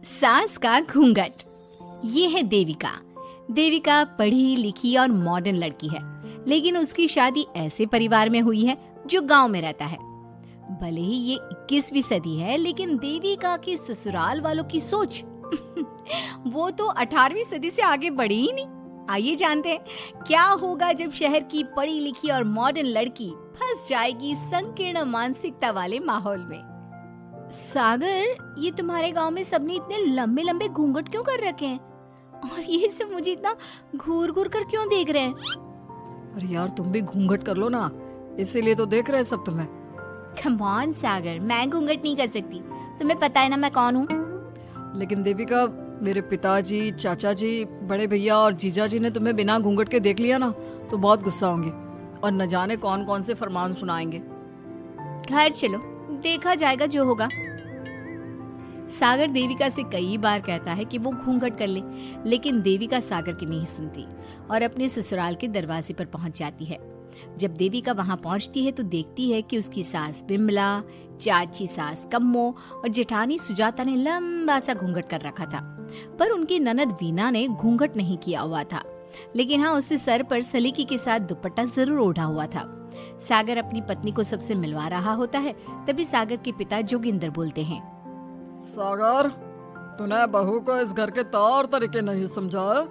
सास का घूंघट। ये है देविका। देविका पढ़ी लिखी और मॉडर्न लड़की है, लेकिन उसकी शादी ऐसे परिवार में हुई है जो गांव में रहता है। भले ही ये 21वीं सदी है, लेकिन देविका की ससुराल वालों की सोच वो तो 18वीं सदी से आगे बढ़ी ही नहीं। आइए जानते हैं क्या होगा जब शहर की पढ़ी लिखी और मॉडर्न लड़की फंस जाएगी संकीर्ण मानसिकता वाले माहौल में। सागर, ये तुम्हारे गांव में सबने इतने लंबे लंबे घूंघट क्यों कर रखे हैं? और ये सब मुझे इतना घूर घूर कर क्यों देख रहे हैं? अरे यार, तुम भी घूंघट कर लो ना, इसीलिए तो देख रहे हैं सब तुम्हें। कम ऑन सागर, मैं घूंघट नहीं कर सकती। तुम्हें पता है ना मैं कौन हूँ। लेकिन देविका, मेरे पिताजी, चाचा जी, बड़े भैया और जीजा जी ने तुम्हें बिना घूंघट के देख लिया ना तो बहुत गुस्सा होंगे और न जाने कौन कौन से फरमान सुनाएंगे। घर चलो, देखा जाएगा जो होगा। सागर देविका से कई बार कहता है कि वो घूंघट कर ले, लेकिन देविका सागर की नहीं सुनती और अपने ससुराल के दरवाजे पर पहुंच जाती है। जब देविका वहां पहुंचती है तो देखती है कि उसकी सास बिमला, चाची सास कम्मो और जेठानी सुजाता ने लंबा सा घूंघट कर रखा था, पर उनकी ननद वीना ने घूंघट नहीं किया हुआ था। लेकिन हाँ, उसने सर पर सलीकी के साथ दुपट्टा जरूर ओढ़ा हुआ था। सागर अपनी पत्नी को सबसे मिलवा रहा होता है, तभी सागर के पिता जोगिंदर बोलते हैं, सागर, तूने बहू को इस घर के तौर तरीके नहीं समझा।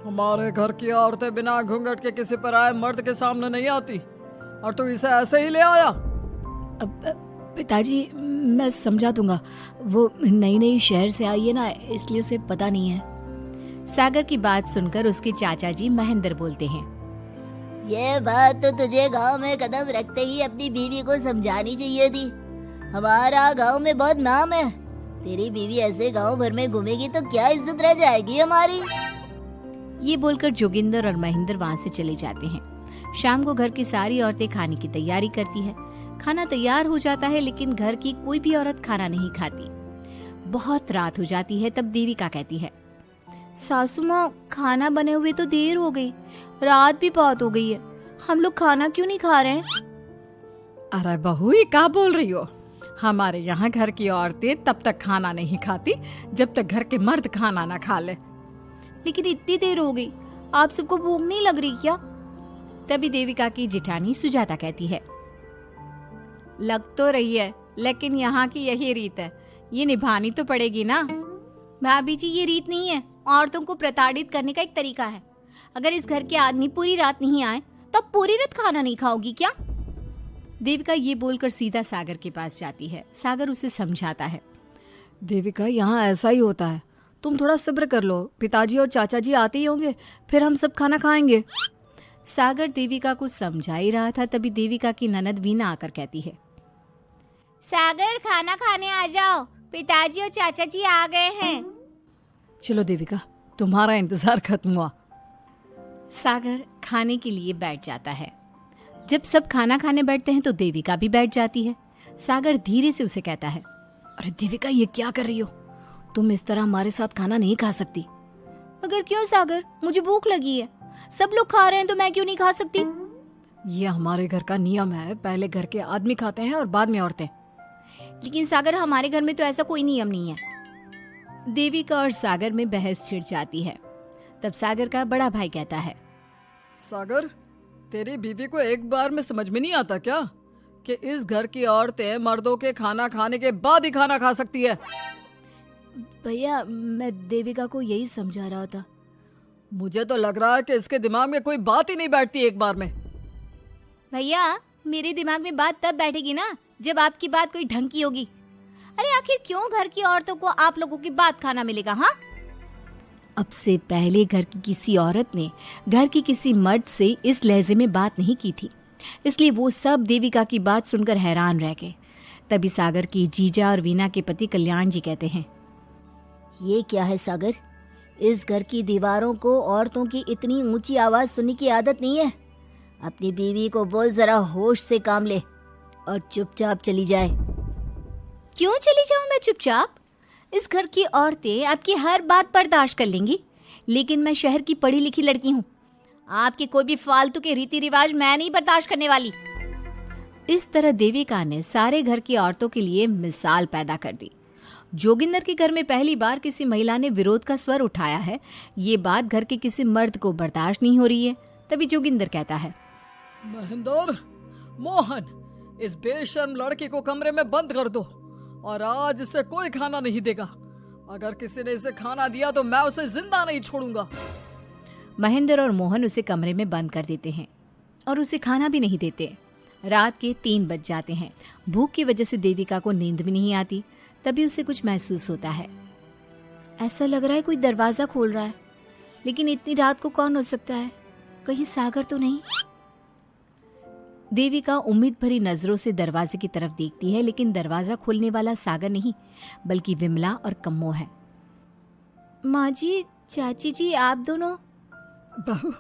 हमारे घर की औरतें बिना घूंघट के किसी पर आए मर्द के सामने नहीं आती, और तू इसे ऐसे ही ले आया। पिताजी, मैं समझा दूंगा। वो नई नई शहर से आई है ना, इसलिए उसे पता नहीं है। सागर की बात सुनकर उसके चाचा जी महेंद्र बोलते हैं, ये बात तो तुझे गांव में कदम रखते ही अपनी बीवी को समझानी चाहिए थी। हमारा गांव में बहुत नाम है। तेरी बीवी ऐसे गांव भर में घूमेगी तो क्या इज्जत रह जाएगी हमारी। ये बोलकर जोगिंदर और महेंद्र वहाँ से चले जाते हैं। शाम को घर की सारी औरतें खाने की तैयारी करती है। खाना तैयार हो जाता है, लेकिन घर की कोई भी औरत खाना नहीं खाती। बहुत रात हो जाती है, तब देविका कहती है, सासू माँ, खाना बने हुए तो देर हो गई, रात भी बहुत हो गई है, हम लोग खाना क्यों नहीं खा रहे हैं? अरे बहू, ये क्या बोल रही हो? हमारे यहाँ घर की औरतें तब तक खाना नहीं खाती जब तक घर के मर्द खाना ना खा ले। लेकिन इतनी देर हो गई, आप सबको भूख नहीं लग रही क्या? तभी देविका की जेठानी सुजाता कहती है, लग तो रही है, लेकिन यहाँ की यही रीत है, ये निभानी तो पड़ेगी ना। भाभी जी, ये रीत नहीं है, औरतों को प्रताड़ित करने का एक तरीका है। अगर इस घर के आदमी पूरी रात नहीं आए तो पूरी रात खाना नहीं खाओगी क्या? देविका ये बोलकर सीधा सागर के पास जाती है। सागर उसे समझाता है, देविका, यहाँ ऐसा ही होता है, तुम थोड़ा सब्र कर लो, पिताजी और चाचा जी आते ही होंगे, फिर हम सब खाना खाएंगे। सागर देविका को समझा ही रहा था, तभी देविका की ननद वीना आकर कहती है, सागर, खाना खाने आ जाओ, पिताजी और चाचा जी आ गए हैं। चलो देविका, तुम्हारा इंतजार खत्म हुआ। सागर खाने के लिए बैठ जाता है। जब सब खाना खाने बैठते हैं तो देविका भी बैठ जाती है। सागर धीरे से उसे कहता है, अरे देविका, ये क्या कर रही हो? तुम इस तरह हमारे साथ खाना नहीं खा सकती। मगर क्यों सागर, मुझे भूख लगी है, सब लोग खा रहे हैं तो मैं क्यों नहीं खा सकती? ये हमारे घर का नियम है, पहले घर के आदमी खाते हैं और बाद में औरतें। लेकिन सागर, हमारे घर में तो ऐसा कोई नियम नहीं है। देविका और सागर में बहस छिड़ जाती है। तब सागर का बड़ा भाई कहता है, सागर, तेरी बीवी को एक बार में समझ में नहीं आता क्या कि इस घर की औरतें मर्दों के खाना खाने के बाद ही खाना खा सकती है? भैया, मैं देविका को यही समझा रहा था। मुझे तो लग रहा है कि इसके दिमाग में कोई बात ही नहीं बैठती एक बार में। भैया, मेरे दिमाग में बात तब बैठेगी ना जब आपकी बात कोई ढंग की होगी। अरे आखिर क्यों घर की औरतों को आप लोगों की बात खाना मिलेगा? हाँ, अब से पहले घर की किसी औरत ने घर की किसी मर्द से इस लहजे में बात नहीं की थी, इसलिए वो सब देविका की बात सुनकर हैरान रह गए। तभी सागर की जीजा और वीना के पति कल्याण जी कहते हैं, ये क्या है सागर, इस घर की दीवारों को औरतों की इतनी ऊंची आवाज सुनने की आदत नहीं है। अपनी बीवी को बोल जरा होश से काम ले और चुपचाप चली जाए। क्यों चली जाऊं मैं चुपचाप? इस घर की औरतें आपकी हर बात बर्दाश्त कर लेंगी, लेकिन मैं शहर की पढ़ी लिखी लड़की हूँ। आपके कोई भी फालतू के रीति रिवाज मैं नहीं बर्दाश्त करने वाली। इस तरह देविका ने सारे घर की औरतों के लिए मिसाल पैदा कर दी जोगिंदर के घर में पहली बार किसी महिला ने विरोध का स्वर उठाया है, ये बात घर के किसी मर्द को बर्दाश्त नहीं हो रही है। तभी जोगिंदर कहता है, महेंद्र, मोहन, इस बेशर्म लड़की को कमरे में बंद कर दो और आज इसे कोई खाना नहीं देगा। अगर किसी ने इसे खाना दिया तो मैं उसे जिंदा नहीं छोड़ूंगा। महेंद्र और मोहन उसे कमरे में बंद कर देते हैं और उसे खाना भी नहीं देते। रात के 3 बज जाते हैं। भूख की वजह से देविका को नींद भी नहीं आती। तभी उसे कुछ महसूस होता है। ऐसा लग रहा है कोई दरवाजा खोल रहा है, लेकिन इतनी रात को कौन हो सकता है? कहीं सागर तो नहीं? देविका उम्मीद भरी नजरों से दरवाजे की तरफ देखती है, लेकिन दरवाजा खोलने वाला सागर नहीं बल्कि विमला और कम्मो है। माँ जी, चाची जी, आप दोनों? बहू,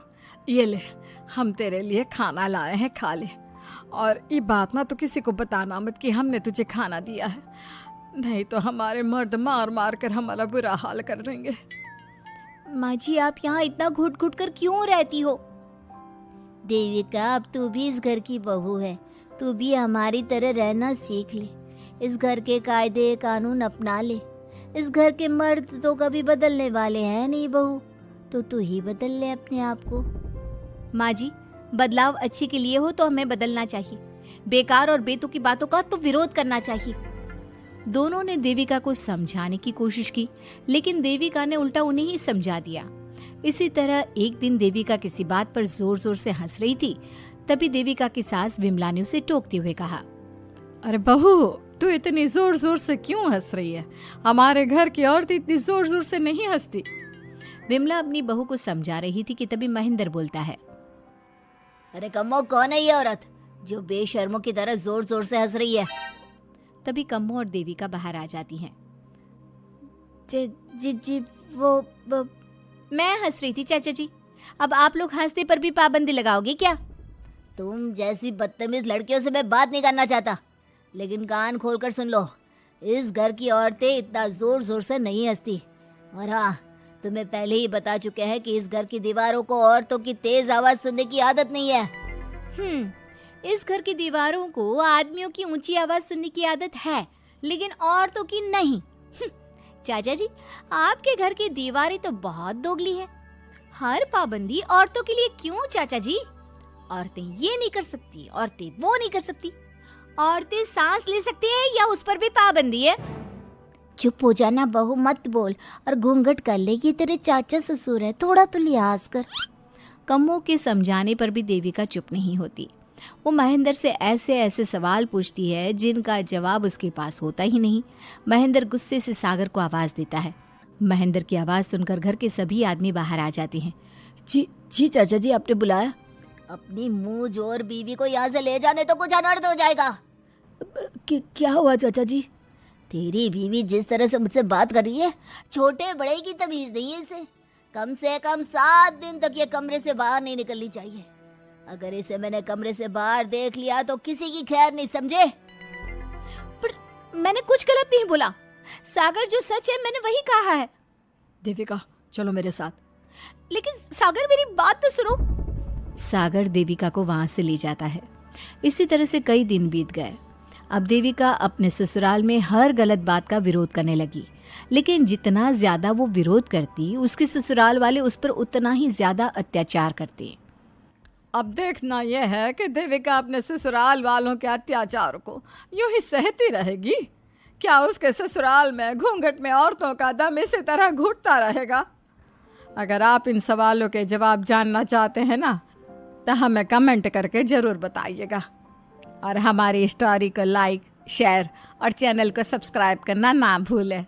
ये ले, हम तेरे लिए खाना लाए हैं, खा ले। और ये बात ना तो किसी को बताना मत कि हमने तुझे खाना दिया है, नहीं तो हमारे मर्द मार मार कर हमारा बुरा हाल कर देंगे। माँ जी, आप यहाँ इतना घुट घुट कर क्यों रहती हो? देविका, अब तू भी इस घर की बहू है, तू भी हमारी तरह रहना सीख ले। इस घर के कायदे कानून अपना ले। इस घर के मर्द तो कभी बदलने वाले हैं नहीं बहू, तो तू ही बदल ले अपने आप को। माँ जी, बदलाव अच्छे के लिए हो तो हमें बदलना चाहिए, बेकार और बेतुकी बातों का तो विरोध करना चाहिए। दोनों ने देविका को समझाने की कोशिश की, लेकिन देविका ने उल्टा उन्हें ही समझा दिया। इसी तरह एक दिन देविका किसी बात पर जोर जोर से हंस रही थी। तभी देविका की सास विमला ने उसे टोकते हुए कहा, अरे बहू, तू इतनी जोर जोर से क्यों हंस रही है? हमारे घर की औरत इतनी जोर जोर से नहीं हंसती। विमला अपनी बहू को समझा रही थी कि तभी महेंद्र बोलता है, अरे कम्मो, कौन है ये औरत जो बेशर्मों की तरह जोर जोर से हंस रही है? तभी कम्मो और देविका बाहर आ जाती हैं। जी जी, वो मैं हंस रही थी चाचा जी, अब आप लोग हंसने पर भी पाबंदी लगाओगे क्या? तुम जैसी बदतमीज लड़कियों से मैं बात नहीं करना चाहता, लेकिन कान खोलकर सुन लो, इस घर की औरतें इतना जोर जोर से नहीं हंसती। और हाँ, तुम्हें पहले ही बता चुके हैं कि इस घर की दीवारों को औरतों की तेज आवाज सुनने की आदत नहीं है। इस घर की दीवारों को आदमियों की ऊंची आवाज सुनने की आदत है, लेकिन औरतों की नहीं। चाचा जी, आपके घर की दीवारें तो बहुत दोगली है। हर पाबंदी औरतों के लिए क्यों चाचा जी? औरतें ये नहीं कर सकती, औरतें वो नहीं कर सकती। औरतें सांस ले सकती है या उस पर भी पाबंदी है? चुप हो जाना बहू, मत बोल और घूंघट कर ले। ये तेरे चाचा ससुर है, थोड़ा तो लिहाज कर। कम्मो के समझाने पर भी देविका चुप नहीं होती। वो महेंद्र से ऐसे ऐसे सवाल पूछती है जिनका जवाब उसके पास होता ही नहीं। महेंद्र गुस्से से सागर को आवाज देता है। महेंद्र की आवाज सुनकर घर के सभी आदमी बाहर आ जाते हैं। जी जी चाचा जी, आपने बुलाया? अपनी मुंह जोर बीवी को यहाँ से ले जाने तो कुछ अनर्थ हो जाएगा। क्या हुआ चाचा जी? तेरी बीवी जिस तरह से मुझसे बात कर रही है, छोटे बड़े की तमीज नहीं है इसे। कम से कम 7 दिन तक ये कमरे से बाहर नहीं निकलनी चाहिए। अगर इसे मैंने कमरे से बाहर देख लिया तो किसी की खैर नहीं, समझे? पर मैंने कुछ गलत नहीं बोला। सागर, जो सच है मैंने वही कहा है। देविका, चलो मेरे साथ। लेकिन सागर, मेरी बात तो सुनो। सागर देविका को वहां से ले जाता है। इसी तरह से कई दिन बीत गए। अब देविका अपने ससुराल में हर गलत बात का विरोध करने लगी, लेकिन जितना ज्यादा वो विरोध करती, उसके ससुराल वाले उस पर उतना ही ज्यादा अत्याचार करते। अब देखना यह है कि देविका अपने ससुराल वालों के अत्याचार को यूं ही सहती रहेगी। क्या उसके ससुराल में घूंघट में औरतों का दम इसी तरह घुटता रहेगा? अगर आप इन सवालों के जवाब जानना चाहते हैं ना, तो हमें कमेंट करके ज़रूर बताइएगा। और हमारी स्टोरी को लाइक, शेयर और चैनल को सब्सक्राइब करना ना भूलें।